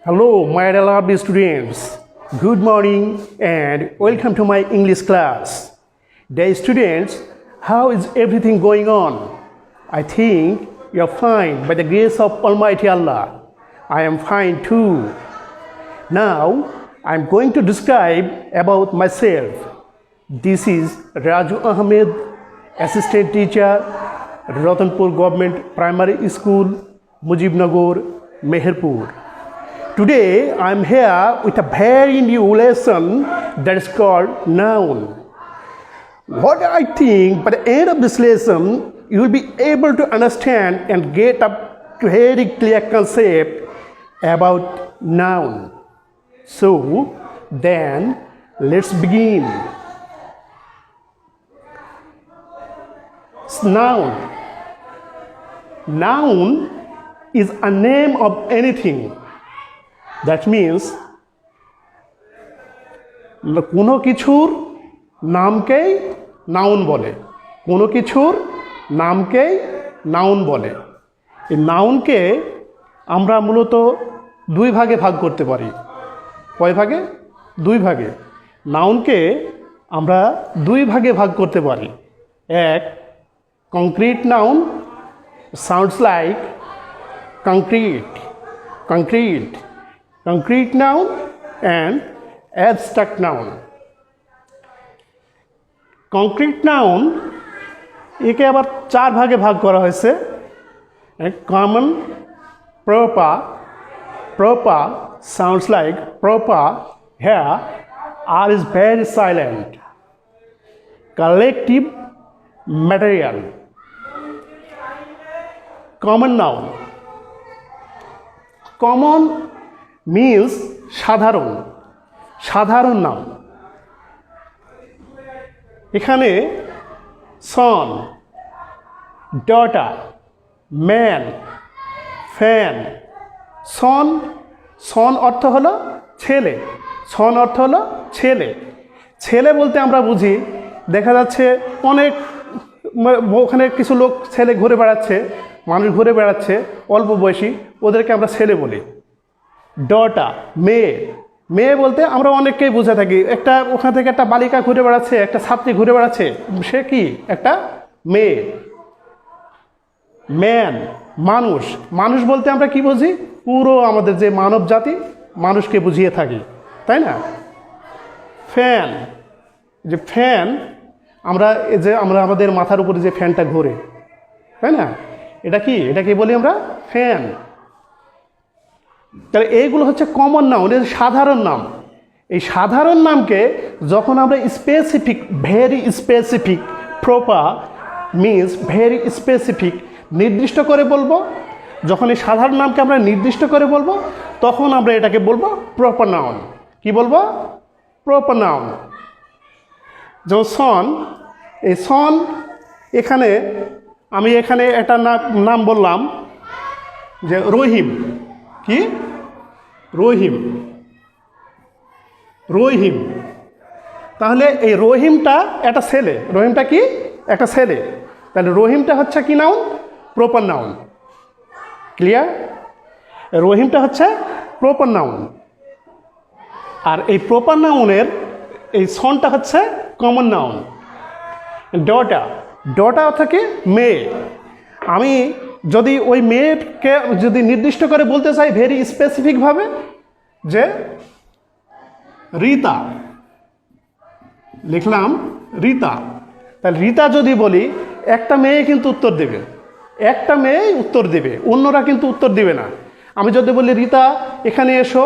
Hello, my lovely students. Good morning and welcome to my English class. Dear students, how is everything going on? I think you're fine by the grace of Almighty Allah. I am fine too. Now, I'm going to describe about myself. This is Raju Ahmed, assistant teacher, Ratanpur Government Primary School, Mujibnagar, Meherpur. Today I am here with a very new lesson that is called noun. What I think by the end of this lesson you will be able to understand and get a very clear concept about noun. So then let's begin. Noun. Noun is a name of anything. That means কোনো কিছুর নামকেই noun বলে, কোনো কিছুর নামকেই noun বলে। এই নাউনকে আমরা মূলত দুই ভাগে ভাগ করতে পারি। কয় ভাগে? দুই ভাগে। নাউনকে আমরা দুই ভাগে ভাগ করতে পারি। এক, concrete noun, sounds like concrete noun and abstract noun. Concrete noun একে আবার চার ভাগে ভাগ করা হয়েছে। common, proper sounds like proper, here R is very silent. Collective, material. Common noun. Common means সাধারণ নাম। এখানে son, daughter, man, fan. son অর্থ হলো ছেলে, son অর্থ হলো ছেলে। ছেলে বলতে আমরা বুঝি, দেখা যাচ্ছে অনেক ওখানে কিছু লোক ছেলে ঘুরে বেড়াচ্ছে, মানুষ ঘুরে বেড়াচ্ছে অল্প বয়সী, ওদেরকে আমরা ছেলে বলি। ডটার, মেয়ে বলতে আমরা অনেককেই বুঝে থাকি, একটা ওখান থেকে একটা বালিকা ঘুরে বেড়াচ্ছে, একটা ছাত্রী ঘুরে বেড়াচ্ছে, সে কি একটা মেয়ে। ম্যান, মানুষ বলতে আমরা কি বুঝি? পুরো আমাদের যে মানব জাতি, মানুষকে বুঝিয়ে থাকি, তাই না? ফ্যান, যে ফ্যান আমরা আমাদের মাথার উপরে যে ফ্যানটা ঘোরে, তাই না? এটাকে বলি আমরা ফ্যান। তাহলে এইগুলো হচ্ছে কমন নাউন, এর সাধারণ নাম। এই সাধারণ নামকে যখন আমরা specific, very specific, proper means very specific, নির্দিষ্ট করে বলবো, যখন এই সাধারণ নামকে আমরা নির্দিষ্ট করে বলবো, তখন আমরা এটাকে বলবো প্রপার নাউন। কি বলবো? Proper noun. যেমন সন, এই সন এখানে আমি একটা নাম বললাম যে রহিম। কি? রহিম। তাহলে এই রহিমটা একটা ছেলে, রহিমটা কি? একটা ছেলে। তাহলে রহিমটা হচ্ছে কি নাউন? Proper noun. ক্লিয়ার? রহিমটা হচ্ছে প্রপার নাউন। আর এই প্রপার নাউনের এই সনটা হচ্ছে কমন নাউন। ডটার অর্থাৎ কি? মেয়ে। আমি যদি ওই মেয়েকে যদি নির্দিষ্ট করে বলতে চাই ভেরি স্পেসিফিকভাবে, যে রীতা, লিখলাম রীতা, তাহলে রীতা যদি বলি, একটা মেয়ে কিন্তু উত্তর দেবে, একটা মেয়েই উত্তর দেবে, অন্যরা কিন্তু উত্তর দেবে না। আমি যদি বলি রীতা এখানে এসো,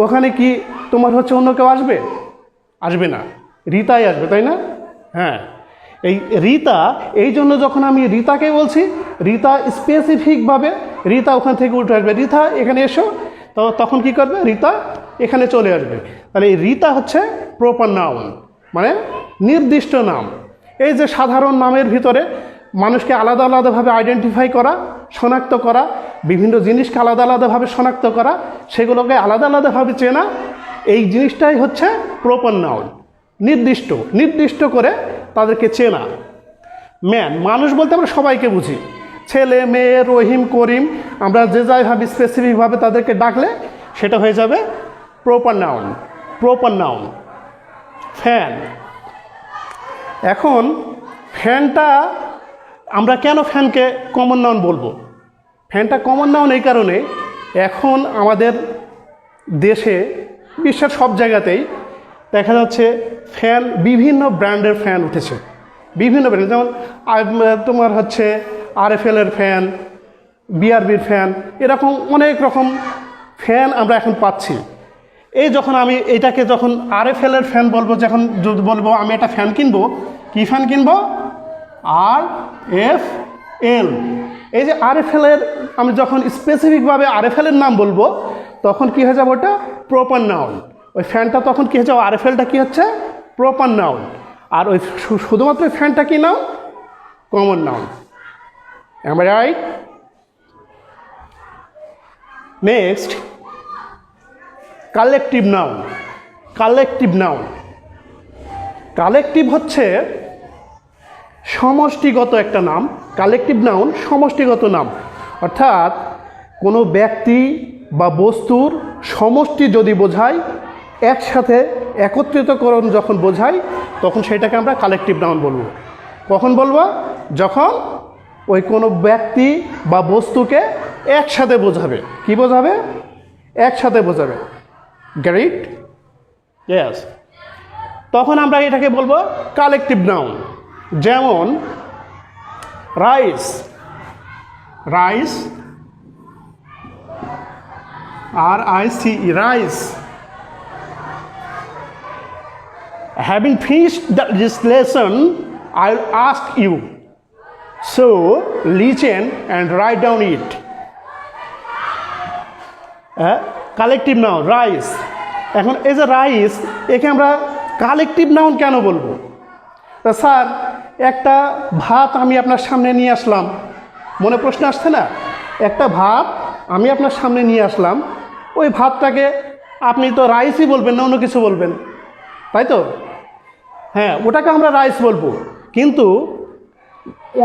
ওখানে কি তোমার হচ্ছে অন্য কেউ আসবে? আসবে না, রীতাই আসবে, তাই না? হ্যাঁ, এই রীতা, এই জন্য যখন আমি রীতাকে বলছি, রীতা স্পেসিফিকভাবে, রীতা ওখান থেকে উঠে আসবে, রীতা এখানে এসো, তো তখন কি করবে? রীতা এখানে চলে আসবে। তাহলে এই রীতা হচ্ছে প্রপার নাউন, মানে নির্দিষ্ট নাম। এই যে সাধারণ নামের ভিতরে মানুষকে আলাদা আলাদাভাবে আইডেন্টিফাই করা, শনাক্ত করা, বিভিন্ন জিনিসকে আলাদা আলাদাভাবে শনাক্ত করা, সেগুলোকে আলাদা আলাদাভাবে চেনা, এই জিনিসটাই হচ্ছে প্রপার নাউন। নির্দিষ্ট করে তাদেরকে চেনা। ম্যান, মানুষ বলতে আমরা সবাইকে বুঝি, ছেলে মেয়ে রহিম করিম আমরা যে যাই ভাবি স্পেসিফিকভাবে তাদেরকে ডাকলে সেটা হয়ে যাবে proper noun. Proper noun fan. এখন ফ্যানটা আমরা কেন ফ্যানকে কমন নাউন বলবো? ফ্যানটা কমন নাউন এই কারণে, এখন আমাদের দেশে বিশ্বের সব জায়গাতেই দেখা যাচ্ছে ফ্যান, বিভিন্ন ব্র্যান্ডের ফ্যান উঠেছে, বিভিন্ন ব্র্যান্ড, যেমন তোমার হচ্ছে আরএফএলের ফ্যান, বিআরবির ফ্যান, এরকম অনেক রকম ফ্যান আমরা এখন পাচ্ছি। এই যখন আমি এটাকে যখন আরএফএলের ফ্যান বলবো, যখন যদি বলবো আমি একটা ফ্যান কিনবো, কী ফ্যান কিনবো? আরএফএল। এই যে আরএফএলের আমি যখন স্পেসিফিকভাবে আরএফএলের নাম বলবো, তখন কী হয়ে যাবে? ওটা প্রপার নাউন। ওই ফ্যানটা তখন কী হয়ে যাবে? আরএফএলটা কী হচ্ছে? Proper noun. আর ওই শুধুমাত্র ফ্যানটা কী noun? Common noun. Am I right? Next, collective noun. Collective noun, collective হচ্ছে সমষ্টিগত একটা নাম। কালেকটিভ নাউন সমষ্টিগত নাম, অর্থাৎ কোনো ব্যক্তি বা বস্তুর সমষ্টি যদি বোঝায়, একসাথে একত্রিতকরণ যখন বোঝায়, তখন সেটাকে আমরা কালেকটিভ নাউন বলবো। কখন বলবো? যখন ওই কোনো ব্যক্তি বা বস্তুকে একসাথে বোঝাবে। কি বোঝাবে? একসাথে বোঝাবে। গ্রেট, ইয়েস, তখন আমরা এটাকে বলবো কালেকটিভ নাউন। যেমন rice. Rice, RICE, rice. Having finished this lesson, I'll ask you, so listen and write down it. Collective noun rice. এখন এই যে রাইস, একে আমরা কালেকটিভ নাউন কেন বলবো? তা স্যার, একটা ভাত আমি আপনার সামনে নিয়ে আসলাম, মনে প্রশ্ন আসছে না? একটা ভাত আমি আপনার সামনে নিয়ে আসলাম, ওই ভাতটাকে আপনি তো রাইসই বলবেন না, অন্য কিছু বলবেন, তাই তো? হ্যাঁ, ওটাকে আমরা রাইস বলবো। কিন্তু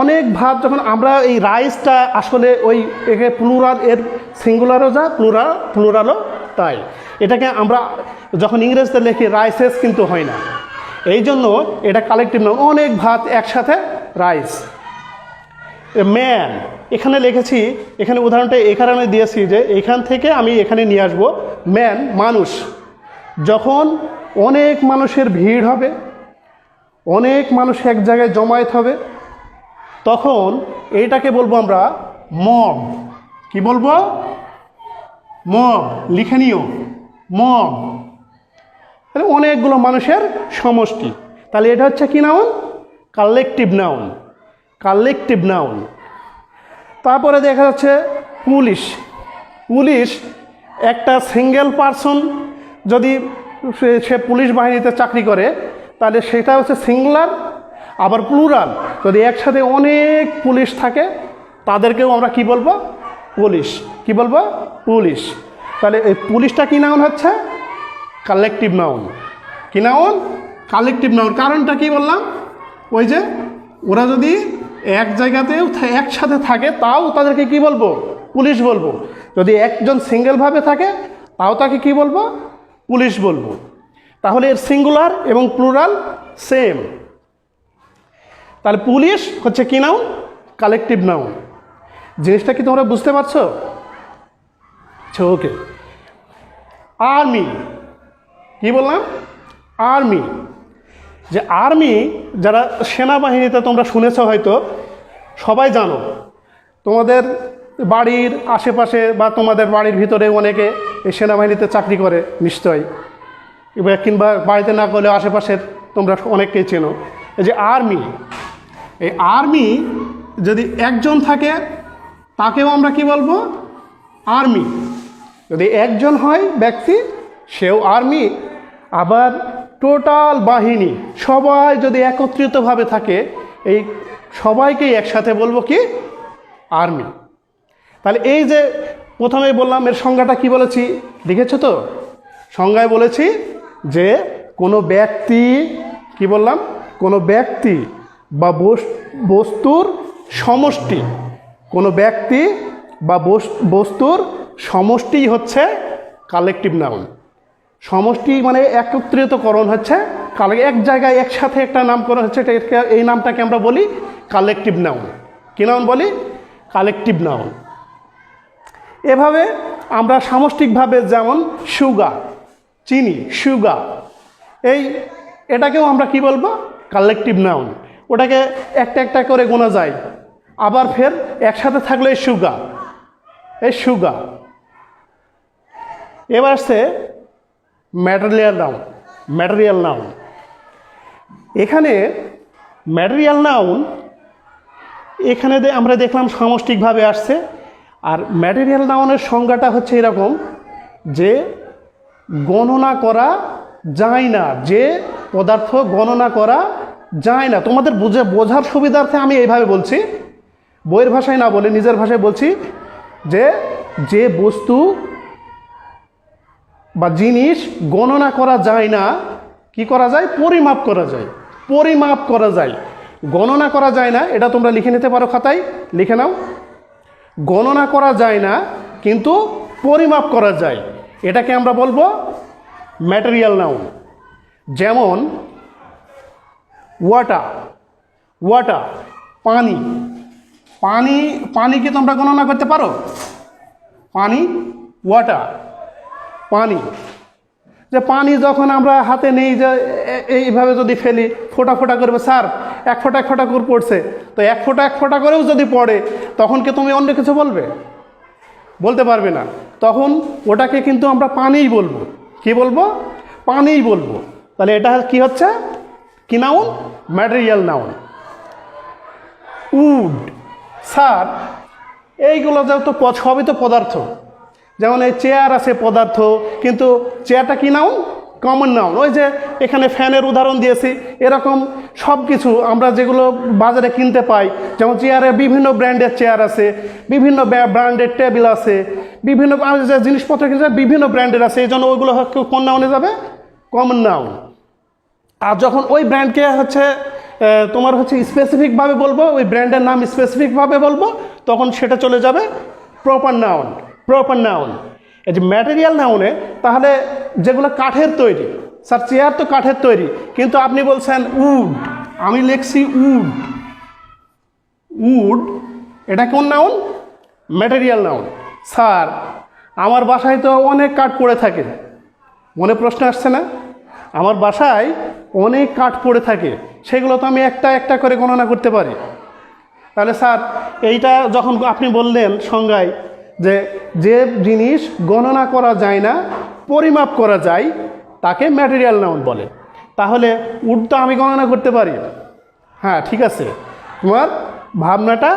অনেক ভাত যখন আমরা এই রাইসটা আসলে ওই একে প্লুরাল, এর সিঙ্গুলারও যা প্লুরালও তাই। এটাকে আমরা যখন ইংরেজিতে লিখি রাইসেস কিন্তু হয় না, এই জন্য এটা কালেকটিভ নাউন। অনেক ভাত একসাথে রাইস। ম্যান, এখানে লিখেছি, এখানে উদাহরণটা এই কারণে দিয়েছি যে এখান থেকে আমি এখানে নিয়ে আসবো ম্যান, মানুষ। যখন অনেক মানুষের ভিড় হবে, অনেক মানুষ এক জায়গায় জমায়েত হবে, তখন এইটাকে বলবো আমরা মব। কি বলবো? মব। লিখে নিও, মব। তাহলে অনেকগুলো মানুষের সমষ্টি। তাহলে এটা হচ্ছে কি noun? Collective noun. Collective noun. তারপরে দেখা যাচ্ছে পুলিশ। পুলিশ একটা সিঙ্গেল পারসন যদি সে পুলিশ বাহিনীতে চাকরি করে, তাহলে সেটা হচ্ছে সিঙ্গুলার। আবার প্লুরাল, যদি একসাথে অনেক পুলিশ থাকে, তাদেরকেও আমরা কি বলবো? পুলিশ। কি বলবো? পুলিশ। তাহলে এই পুলিশটা কি নাউন হচ্ছে? Collective noun. কি নাউন? Collective noun. কারণটা কি বললাম? ওই যে ওরা যদি এক জায়গাতেও একসাথে থাকে, তাও তাদেরকে কি বলবো? পুলিশ বলবো। যদি একজন সিঙ্গেলভাবে থাকে, তাও তাকে কি বলবো? পুলিশ বলবো। তাহলে এর সিঙ্গুলার এবং প্লুরাল সেম। তাহলে পুলিশ হচ্ছে কি নাউন? Collective noun. জিনিসটা কি তোমরা বুঝতে পারছো? আচ্ছা, ওকে। আর্মি। কি বললাম? আর্মি। যে আর্মি, যারা সেনাবাহিনীতে তোমরা শুনেছ, হয়তো সবাই জানো, তোমাদের বাড়ির আশেপাশে বা তোমাদের বাড়ির ভিতরে অনেকে এই সেনাবাহিনীতে চাকরি করে নিশ্চয়ই, কিংবা বাড়িতে না করলেও আশেপাশের তোমরা অনেককেই চেনো। এই যে আর্মি, এই আর্মি যদি একজন থাকে, তাকেও আমরা কি বলবো? আর্মি। যদি একজন হয় ব্যক্তি, সেও আর্মি। আবার টোটাল বাহিনী সবাই যদি একত্রিতভাবে থাকে, এই সবাইকেই একসাথে বলবো কি? আর্মি। তাহলে এই যে প্রথমেই বললাম, এর সংজ্ঞাটা কি বলেছি লিখেছো তো? সংজ্ঞায় বলেছি যে কোনো ব্যক্তি, কি বললাম? কোনো ব্যক্তি বা বস্তুর সমষ্টি। কোনো ব্যক্তি বা বস্তুর সমষ্টি হচ্ছে কালেকটিভ নাউন। সমষ্টি মানে একত্রিতকরণ হচ্ছে এক জায়গায় একসাথে একটা নামকরণ হচ্ছে, এই নামটাকে আমরা বলি কালেকটিভ নাউন। কী নাউন বলি? Collective noun. এভাবে আমরা সামষ্টিকভাবে যেমন সুগার, চিনি, সুগার, এটাকেও আমরা কি বলবো? Collective noun. ওটাকে একটা একটা করে গোনা যায়, আবার ফের একসাথে থাকলে সুগার, সুগার। এবার আসছে ম্যাটেরিয়াল নাউন। ম্যাটেরিয়াল নাউন, এখানে ম্যাটেরিয়াল নাউন এখানে আমরা দেখলাম সামষ্টিকভাবে আসছে। আর ম্যাটেরিয়াল নাউনের সংজ্ঞাটা হচ্ছে এরকম যে গণনা করা যায় না, যে পদার্থ গণনা করা যায় না। তোমাদের বোঝার সুবিধার্থে আমি এইভাবে বলছি, বইয়ের ভাষায় না বলে নিজের ভাষায় বলছি, যে বস্তু বা জিনিস গণনা করা যায় না, কি করা যায়? পরিমাপ করা যায়। পরিমাপ করা যায়, গণনা করা যায় না। এটা তোমরা লিখে নিতে পারো, খাতায় লিখে নাও। গণনা করা যায় না কিন্তু পরিমাপ করা যায়, এটাকে আমরা বলবো ম্যাটেরিয়াল নাউন। যেমন ওয়াটার, ওয়াটার, পানি। পানিকে তোমরা গণনা করতে পারো? পানি, ওয়াটার, পানি। যে পানি যখন আমরা হাতে নেই, যে এইভাবে যদি ফেলি, ফোঁটা ফোঁটা করবে, স্যার এক ফোঁটা করে পড়ছে, তো এক ফোঁটা করেও যদি পড়ে, তখন কি তুমি অন্য কিছু বলবে? বলতে পারবে না। তখন ওটাকে কিন্তু আমরা পানিই বলবো। কি বলবো? পানিই বলবো। তাহলে এটা কি হচ্ছে? কি noun? Material noun. Wood, sir এইগুলো যেহেতু সবই তো পদার্থ। যেমন এই চেয়ার আছে পদার্থ, কিন্তু চেয়ারটা কি নাউন? Common noun. ওই যে এখানে ফ্যানের উদাহরণ দিয়েছি, এরকম সব কিছু আমরা যেগুলো বাজারে কিনতে পাই, যেমন চেয়ারে বিভিন্ন ব্র্যান্ডের চেয়ার আছে, বিভিন্ন ব্র্যান্ডের টেবিল আছে, বিভিন্ন যে জিনিসপত্র কিনতে বিভিন্ন ব্র্যান্ডের আছে, এই জন্য ওইগুলো কোন নাউনে যাবে? Common noun. আর যখন ওই ব্র্যান্ডকে তোমার স্পেসিফিকভাবে বলবো, ওই ব্র্যান্ডের নাম স্পেসিফিকভাবে বলবো, তখন সেটা চলে যাবে প্রপার নাউন। Proper noun. এই যে ম্যাটেরিয়াল নাউনে তাহলে যেগুলো কাঠের তৈরি, স্যার চেয়ার তো কাঠের তৈরি, কিন্তু আপনি বলছেন উড, আমি লিখছি উড। উড এটা কোন নাউন? Material noun. স্যার আমার বাসায় তো অনেক কাঠ পড়ে থাকে, মনে প্রশ্ন আসছে না? আমার বাসায় অনেক কাঠ পড়ে থাকে, সেগুলো তো আমি একটা একটা করে গণনা করতে পারি। তাহলে স্যার এইটা যখন আপনি বললেন সংজ্ঞায়, যে জিনিস গণনা করা যায় না, পরিমাপ করা যায়, তাকে ম্যাটেরিয়াল নাউন বলে। তাহলে উড তো আমি গণনা করতে পারি। হ্যাঁ ঠিক আছে, তোমার ভাবনাটা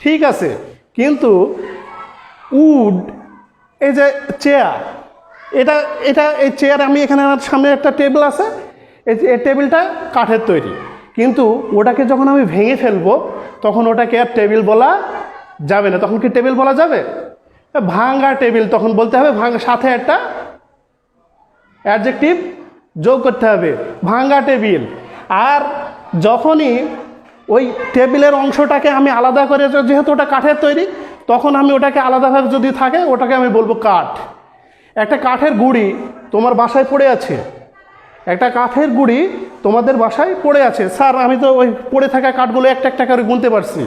ঠিক আছে, কিন্তু উড, এই যে চেয়ার, এই চেয়ার, আমি এখানে আমার সামনে একটা টেবিল আছে, এই টেবিলটা কাঠের তৈরি, কিন্তু ওটাকে যখন আমি ভেঙে ফেলবো, তখন ওটাকে আর টেবিল বলা যাবে না। তখন কি টেবিল বলা যাবে? ভাঙ্গা টেবিল তখন বলতে হবে, সাথে একটা অ্যাডজেক্টিভ যোগ করতে হবে, ভাঙ্গা টেবিল। আর যখনই ওই টেবিলের অংশটাকে আমি আলাদা করে, যেহেতু ওটা কাঠের তৈরি, তখন আমি ওটাকে আলাদাভাবে যদি থাকে, ওটাকে আমি বলবো কাঠ। একটা কাঠের গুঁড়ি তোমার বাসায় পড়ে আছে, একটা কাঠের গুঁড়ি তোমাদের বাসায় পড়ে আছে। স্যার আমি তো ওই পড়ে থাকা কাঠগুলো একটা একটা করে গুনতে পারছি।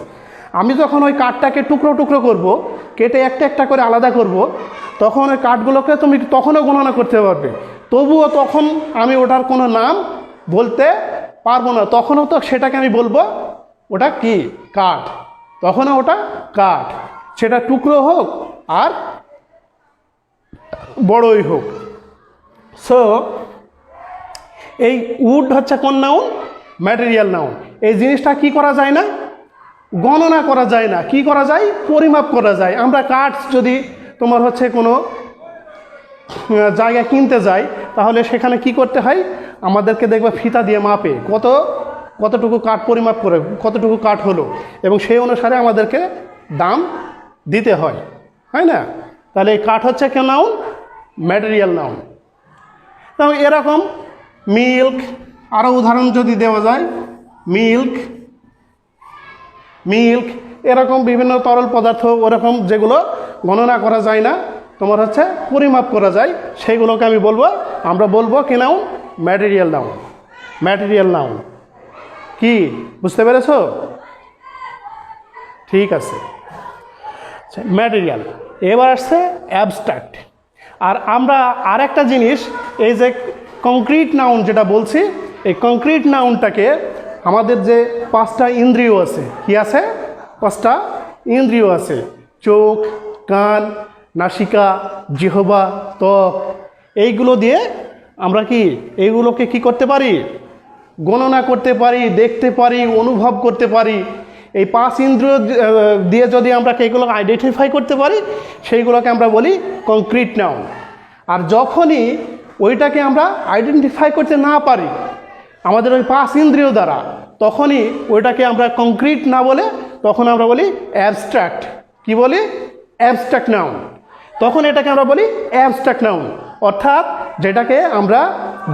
আমি যখন ওই কাঠটাকে টুকরো টুকরো করব, কেটে একটা একটা করে আলাদা করব, তখন ওই কাঠগুলোকে তুমি তখনও গণনা করতে পারবে, তবুও তখন আমি ওটার কোনো নাম বলতে পারবো না। তখনও তো সেটাকে আমি বলবো ওটা কি? কাঠ। তখনও ওটা কাঠ, সেটা টুকরো হোক আর বড়ই হোক। সো এই উড হচ্ছে কোন নাউন? Material noun. এই জিনিসটা কি করা যায় না? গণনা করা যায় না। কি করা যায়? পরিমাপ করা যায়। আমরা কাঠ যদি তোমার কোনো জায়গায় কিনতে যাই, তাহলে সেখানে কি করতে হয়? আমাদেরকে দেখবে ফিতা দিয়ে মাপে কতটুকু কাঠ পরিমাপ করে, কতটুকু কাঠ হলো, এবং সেই অনুসারে আমাদেরকে দাম দিতে হয়, হয় না? তাহলে এই কাঠ হচ্ছে কেন নাউন? Material noun. তো এরকম মিল্ক, আরও উদাহরণ যদি দেওয়া যায়, মিল্ক এরকম বিভিন্ন তরল পদার্থ ওরকম যেগুলো গণনা করা যায় না, তোমার হচ্ছে পরিমাপ করা যায়, সেইগুলোকে আমি বলবো, আমরা বলবো কি noun? Material noun. Material noun কি বুঝতে পেরেছো? ঠিক আছে, ম্যাটেরিয়াল। এবার আসছে অ্যাবস্ট্রাক্ট। আর আমরা আরেকটা জিনিস, এই যে কংক্রিট নাউন যেটা বলছি, এই কংক্রিট নাউনটাকে আমাদের যে 5টা ইন্দ্রিয় আছে, কি আছে? 5টা ইন্দ্রিয় আছে, চোখ, কান, নাসিকা, জিহ্বা, ত্বক, এইগুলো দিয়ে আমরা এইগুলোকে কি করতে পারি? গণনা করতে পারি, দেখতে পারি, অনুভব করতে পারি। এই 5 ইন্দ্রিয় দিয়ে যদি আমরা এইগুলোকে আইডেন্টিফাই করতে পারি, সেইগুলোকে আমরা বলি কংক্রিট নাউন। আর যখনই ওইটাকে আমরা আইডেন্টিফাই করতে না পারি আমাদের ওই 5 ইন্দ্রিয় দ্বারা, তখনই ওইটাকে আমরা কংক্রিট না বলে তখন আমরা বলি অ্যাবস্ট্রাক্ট। কি বলি? Abstract noun. তখন এটাকে আমরা বলি অ্যাবস্ট্রাক্ট নাউন, অর্থাৎ যেটাকে আমরা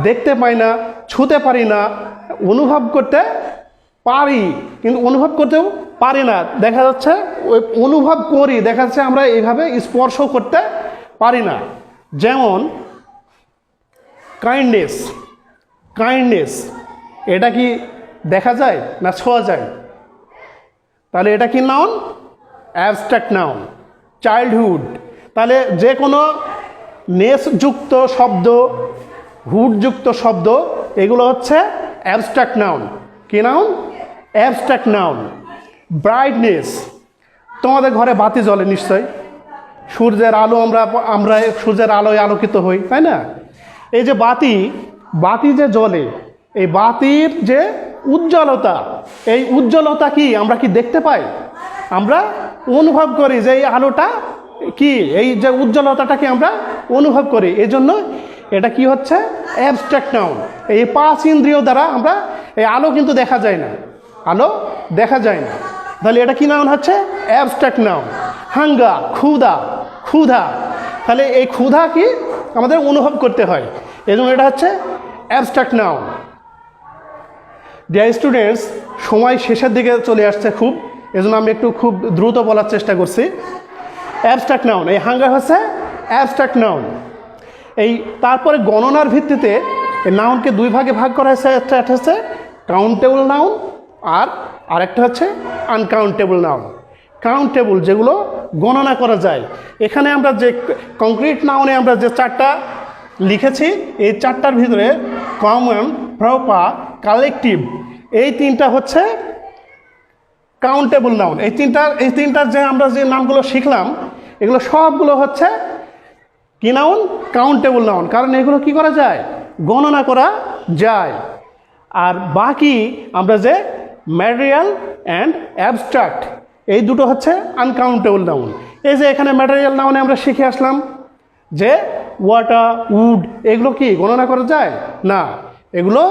দেখতে পাই না, ছুঁতে পারি না, অনুভব করতে পারি কিন্তু অনুভব করতেও পারি না। দেখা যাচ্ছে ওই অনুভব করি, দেখা যাচ্ছে আমরা এইভাবে স্পর্শ করতে পারি না। যেমন কাইন্ডনেস। কাইন্ডনেস এটা কি দেখা যায় না ছোঁয়া যায়? তাহলে এটা কি নাউন? Abstract noun. চাইল্ডহুড, তাহলে যে কোনো নেসযুক্ত শব্দ, হুডযুক্ত শব্দ, এগুলো হচ্ছে অ্যাবস্ট্রাক্ট নাউন। কি নাউন? Abstract noun. ব্রাইটনেস, তোমাদের ঘরে বাতি জ্বলে নিশ্চয়, সূর্যের আলো, আমরা সূর্যের আলোয় আলোকিত হই, তাই না? এই যে বাতি যে জ্বলে, এই বাতির যে উজ্জ্বলতা, এই উজ্জ্বলতা কি আমরা কি দেখতে পাই? আমরা অনুভব করি যে এই আলোটা কি, এই যে উজ্জ্বলতাটাকে আমরা অনুভব করি। এই জন্য এটা কি হচ্ছে? Abstract noun. এই 5 ইন্দ্রিয় দ্বারা আমরা, এই আলো কিন্তু দেখা যায় না, আলো দেখা যায় না, তাহলে এটা কি নাউন হচ্ছে? Abstract noun. হাঙ্গার, ক্ষুধা, তাহলে এই ক্ষুধা কি আমাদের অনুভব করতে হয়, এই জন্য এটা হচ্ছে অ্যাবস্ট্রাক্ট নাউন। ডিয়ার স্টুডেন্টস, সময় শেষের দিকে চলে আসছে খুব, এজন্য আমি একটু খুব দ্রুত বলার চেষ্টা করছি। অ্যাবস্ট্রাক্ট নাউন, এই হাঙ্গার হচ্ছে অ্যাবস্ট্রাক্ট নাউন। এই তারপরে গণনার ভিত্তিতে এই নাউনকে 2 ভাগে ভাগ করা হয়েছে। একটা হচ্ছে কাউন্টেবল নাউন, আর আরেকটা হচ্ছে আনকাউন্টেবল নাউন। কাউন্টেবল, যেগুলো গণনা করা যায়। এখানে আমরা যে কংক্রিট নাউনে আমরা যে 4টা লিখেছি, এই 4টার ভিতরে কমন, প্রপার, কালেকটিভ, এই 3টা হচ্ছে কাউন্টেবল নাউন। এই তিনটার যে আমরা যে নামগুলো শিখলাম, এগুলো সবগুলো হচ্ছে কি নাউন? Countable noun. কারণ এগুলো কি করা যায়? গণনা করা যায়। আর বাকি আমরা যে ম্যাটেরিয়াল অ্যান্ড অ্যাবস্ট্রাক্ট, এই দুটো হচ্ছে আনকাউন্টেবল নাউন। এই যে এখানে ম্যাটেরিয়াল নাউনে আমরা শিখে আসলাম যে ওয়াটার, উড, এগুলো কি গণনা করা যায় না? এগুলো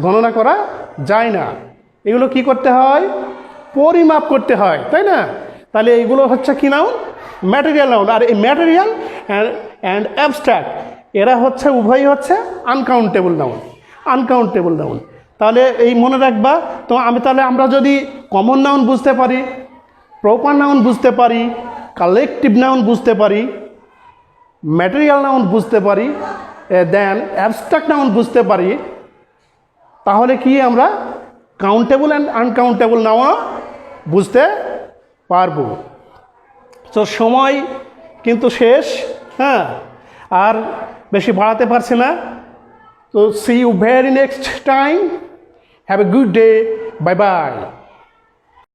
গণনা করা যায় না। এগুলো কি করতে হয়? পরিমাপ করতে হয়, তাই না? তাহলে এইগুলো হচ্ছে কি নাউন? Material noun. আর এই ম্যাটেরিয়াল অ্যান্ড অ্যাবস্ট্রাক্ট, এরা হচ্ছে উভয়ই হচ্ছে আনকাউন্টেবল নাউন। আনকাউন্টেবল নাউন, তাহলে এই মনে রাখবা। তো আমরা যদি কমন নাউন বুঝতে পারি, প্রপার নাউন বুঝতে পারি, কালেকটিভ নাউন বুঝতে পারি, ম্যাটেরিয়াল নাউন বুঝতে পারি, দেন অ্যাবস্ট্রাক্ট নাউন বুঝতে পারি, তাহলে কি আমরা কাউন্টেবল অ্যান্ড আনকাউন্টেবল নাউন বুঝতে পারবো। তো সময় কিন্তু শেষ, হ্যাঁ, আর বেশি বাড়াতে পারছি না। তো see you very next time, have a good day, bye by.